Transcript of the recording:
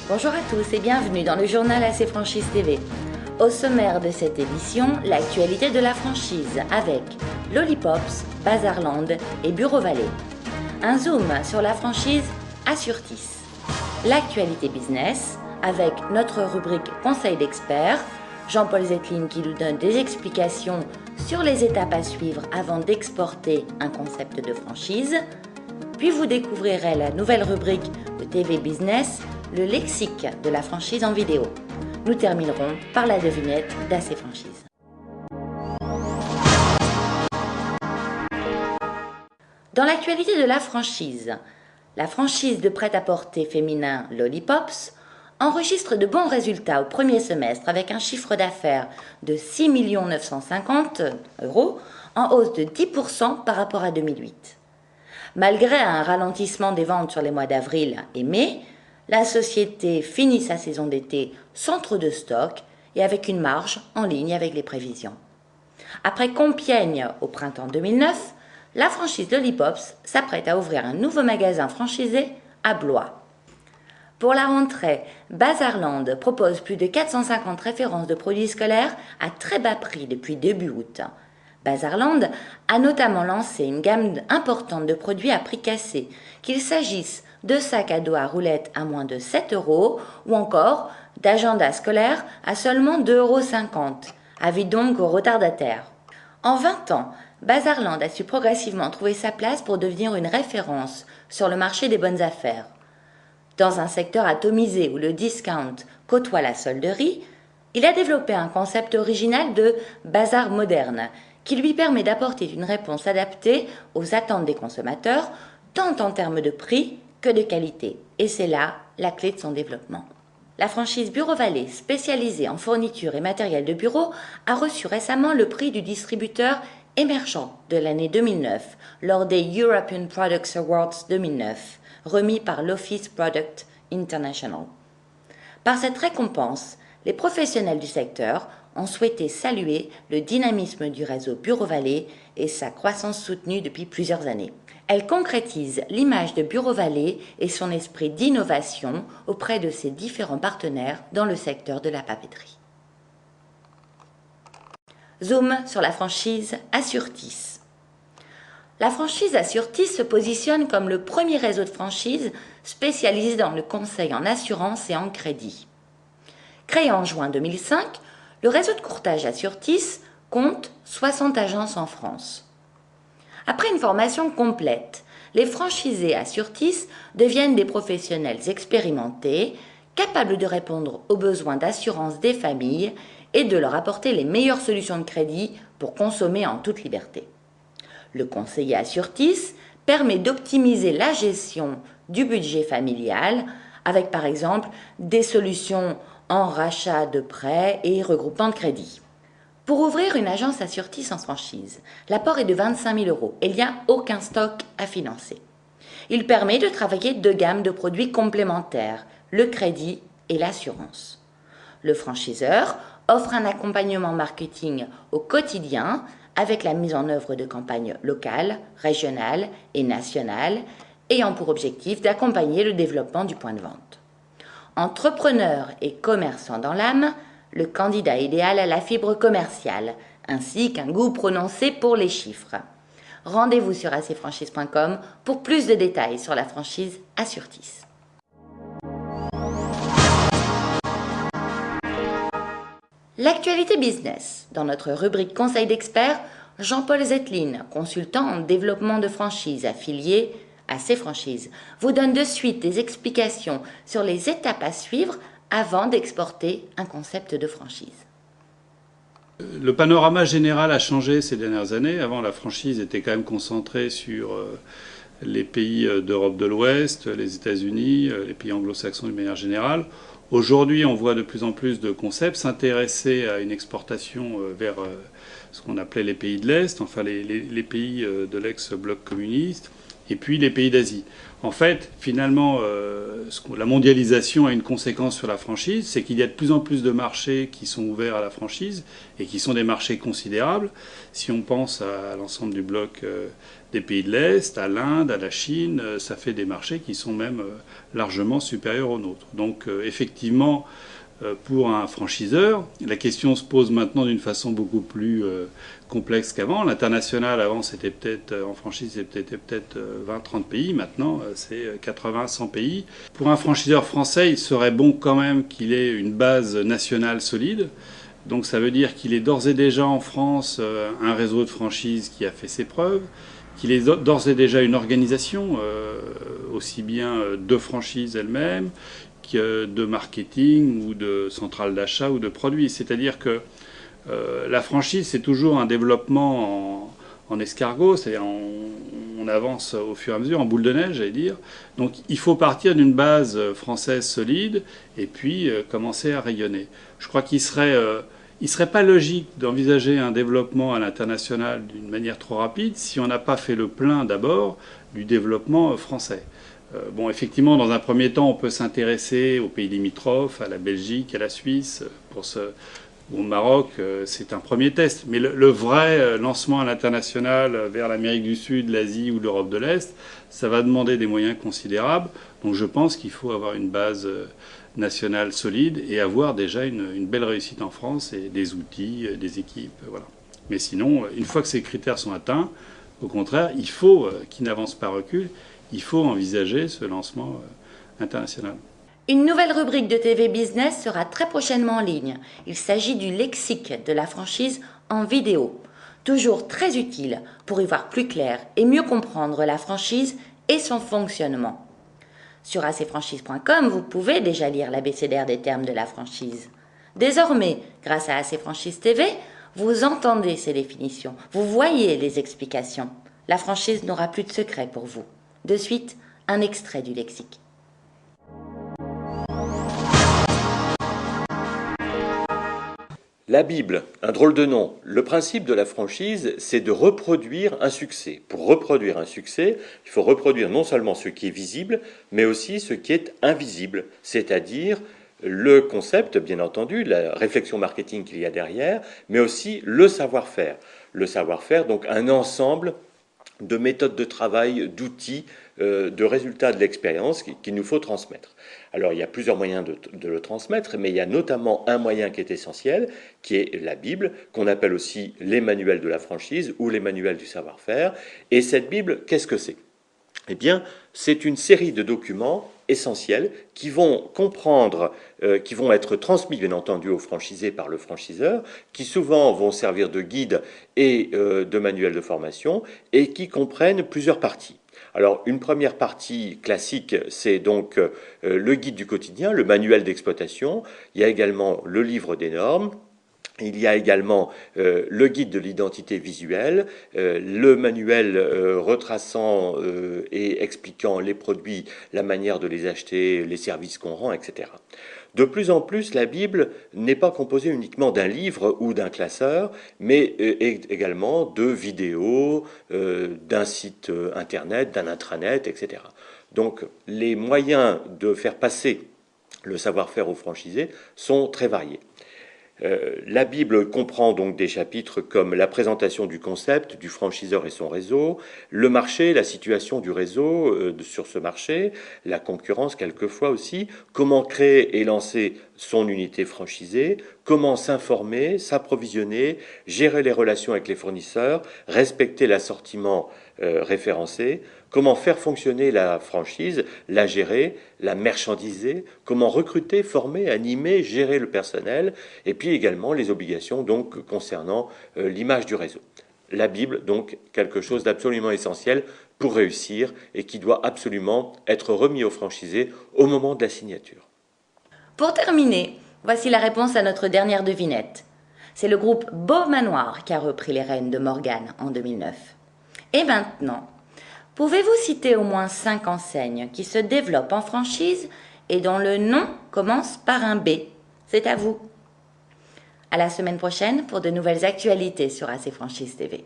Bonjour à tous et bienvenue dans le journal AC Franchise TV. Au sommaire de cette édition, l'actualité de la franchise avec Lollipops, Bazarland et Bureau Vallée. Un zoom sur la franchise Assurtis. L'actualité business avec notre rubrique Conseil d'experts, Jean-Paul Zetline qui nous donne des explications sur les étapes à suivre avant d'exporter un concept de franchise. Puis vous découvrirez la nouvelle rubrique de TV Business, le lexique de la franchise en vidéo. Nous terminerons par la devinette d'AC Franchise. Dans l'actualité de la franchise de prêt-à-porter féminin Lollipops enregistre de bons résultats au premier semestre avec un chiffre d'affaires de 6 950 000 en hausse de 10% par rapport à 2008. Malgré un ralentissement des ventes sur les mois d'avril et mai, la société finit sa saison d'été sans trop de stock et avec une marge en ligne avec les prévisions. Après Compiègne au printemps 2009, la franchise Lollipops s'apprête à ouvrir un nouveau magasin franchisé à Blois. Pour la rentrée, Bazarland propose plus de 450 références de produits scolaires à très bas prix depuis début août. Bazarland a notamment lancé une gamme importante de produits à prix cassé, qu'il s'agisse de sacs à dos à roulettes à moins de 7 € ou encore d'agendas scolaires à seulement 2,50 €. Avis donc aux retardataires. En 20 ans, Bazarland a su progressivement trouver sa place pour devenir une référence sur le marché des bonnes affaires. Dans un secteur atomisé où le discount côtoie la solderie, il a développé un concept original de bazar moderne qui lui permet d'apporter une réponse adaptée aux attentes des consommateurs, tant en termes de prix que de qualité. Et c'est là la clé de son développement. La franchise Bureau Vallée, spécialisée en fourniture et matériel de bureau, a reçu récemment le prix du distributeur émergent de l'année 2009 lors des European Products Awards 2009, remis par l'Office Product International. Par cette récompense, les professionnels du secteur ont souhaité saluer le dynamisme du réseau Bureau Vallée et sa croissance soutenue depuis plusieurs années. Elle concrétise l'image de Bureau Vallée et son esprit d'innovation auprès de ses différents partenaires dans le secteur de la papeterie. Zoom sur la franchise Assurtis. La franchise Assurtis se positionne comme le premier réseau de franchise spécialisé dans le conseil en assurance et en crédit. Créé en juin 2005, le réseau de courtage Assurtis compte 60 agences en France. Après une formation complète, les franchisés Assurtis deviennent des professionnels expérimentés, capables de répondre aux besoins d'assurance des familles et de leur apporter les meilleures solutions de crédit pour consommer en toute liberté. Le conseiller Assurtis permet d'optimiser la gestion du budget familial avec par exemple des solutions en rachat de prêts et regroupement de crédits. Pour ouvrir une agence Assurtis en franchise, l'apport est de 25 000 € et il n'y a aucun stock à financer. Il permet de travailler deux gammes de produits complémentaires, le crédit et l'assurance. Le franchiseur offre un accompagnement marketing au quotidien avec la mise en œuvre de campagnes locales, régionales et nationales ayant pour objectif d'accompagner le développement du point de vente. Entrepreneur et commerçant dans l'âme, le candidat idéal a la fibre commerciale, ainsi qu'un goût prononcé pour les chiffres. Rendez-vous sur acfranchise.com pour plus de détails sur la franchise Assurtis. L'actualité business. Dans notre rubrique Conseil d'experts, Jean-Paul Zetline, consultant en développement de franchise affilié à ces franchises, vous donne de suite des explications sur les étapes à suivre avant d'exporter un concept de franchise. Le panorama général a changé ces dernières années. Avant, la franchise était quand même concentrée sur les pays d'Europe de l'Ouest, les États-Unis, les pays anglo-saxons d'une manière générale. Aujourd'hui, on voit de plus en plus de concepts s'intéresser à une exportation vers ce qu'on appelait les pays de l'Est, enfin les pays de l'ex-bloc communiste. et puis les pays d'Asie. En fait, finalement, la mondialisation a une conséquence sur la franchise, c'est qu'il y a de plus en plus de marchés qui sont ouverts à la franchise et qui sont des marchés considérables. Si on pense à l'ensemble du bloc des pays de l'Est, à l'Inde, à la Chine, ça fait des marchés qui sont même largement supérieurs aux nôtres. Donc effectivement, pour un franchiseur, la question se pose maintenant d'une façon beaucoup plus complexe qu'avant. L'international, avant, c'était peut-être, en franchise, c'était peut-être 20-30 pays. Maintenant, c'est 80-100 pays. Pour un franchiseur français, il serait bon quand même qu'il ait une base nationale solide. Donc ça veut dire qu'il est d'ores et déjà en France un réseau de franchise qui a fait ses preuves, qu'il est d'ores et déjà une organisation, aussi bien de franchise elle-même, de marketing ou de centrale d'achat ou de produits. C'est-à-dire que la franchise, c'est toujours un développement en escargot, c'est-à-dire on avance au fur et à mesure, en boule de neige, j'allais dire. Donc il faut partir d'une base française solide et puis commencer à rayonner. Je crois qu'il serait pas logique d'envisager un développement à l'international d'une manière trop rapide si on n'a pas fait le plein d'abord du développement français. Bon, effectivement, dans un premier temps, on peut s'intéresser aux pays limitrophes, à la Belgique, à la Suisse, au Maroc, c'est un premier test. Mais le vrai lancement à l'international vers l'Amérique du Sud, l'Asie ou l'Europe de l'Est, ça va demander des moyens considérables. Donc je pense qu'il faut avoir une base nationale solide et avoir déjà une belle réussite en France et des outils, des équipes, voilà. Mais sinon, une fois que ces critères sont atteints, au contraire, il faut, qu'ils n'avancent pas recul, il faut envisager ce lancement international. Une nouvelle rubrique de TV Business sera très prochainement en ligne. Il s'agit du lexique de la franchise en vidéo. Toujours très utile pour y voir plus clair et mieux comprendre la franchise et son fonctionnement. Sur acfranchise.com, vous pouvez déjà lire l'abécédaire des termes de la franchise. Désormais, grâce à AC Franchise TV, vous entendez ces définitions, vous voyez les explications. La franchise n'aura plus de secret pour vous. De suite, un extrait du lexique. La Bible, un drôle de nom. Le principe de la franchise, c'est de reproduire un succès. Pour reproduire un succès, il faut reproduire non seulement ce qui est visible, mais aussi ce qui est invisible, c'est-à-dire le concept, bien entendu, la réflexion marketing qu'il y a derrière, mais aussi le savoir-faire. Le savoir-faire, donc un ensemble de méthodes de travail, d'outils, de résultats de l'expérience qu'il nous faut transmettre. Alors il y a plusieurs moyens de le transmettre, mais il y a notamment un moyen qui est essentiel, qui est la Bible, qu'on appelle aussi les manuels de la franchise ou les manuels du savoir-faire. Et cette Bible, qu'est-ce que c'est ? Eh bien, c'est une série de documents essentiels qui vont comprendre, qui vont être transmis bien entendu aux franchisés par le franchiseur, qui souvent vont servir de guide et de manuel de formation et qui comprennent plusieurs parties. Alors une première partie classique, c'est donc le guide du quotidien, le manuel d'exploitation. Il y a également le livre des normes. Il y a également le guide de l'identité visuelle, le manuel retraçant et expliquant les produits, la manière de les acheter, les services qu'on rend, etc. De plus en plus, la Bible n'est pas composée uniquement d'un livre ou d'un classeur, mais également de vidéos, d'un site internet, d'un intranet, etc. Donc les moyens de faire passer le savoir-faire aux franchisés sont très variés. La Bible comprend donc des chapitres comme la présentation du concept, du franchiseur et son réseau, le marché, la situation du réseau sur ce marché, la concurrence quelquefois aussi, comment créer et lancer son unité franchisée, comment s'informer, s'approvisionner, gérer les relations avec les fournisseurs, respecter l'assortiment référencé, comment faire fonctionner la franchise, la gérer, la marchandiser, comment recruter, former, animer, gérer le personnel, et puis également les obligations donc concernant l'image du réseau. La Bible, donc, quelque chose d'absolument essentiel pour réussir et qui doit absolument être remis aux franchisés au moment de la signature. Pour terminer, voici la réponse à notre dernière devinette. C'est le groupe Beau Manoir qui a repris les rênes de Morgane en 2009. Et maintenant, pouvez-vous citer au moins 5 enseignes qui se développent en franchise et dont le nom commence par un B? C'est à vous. À la semaine prochaine pour de nouvelles actualités sur AC Franchise TV.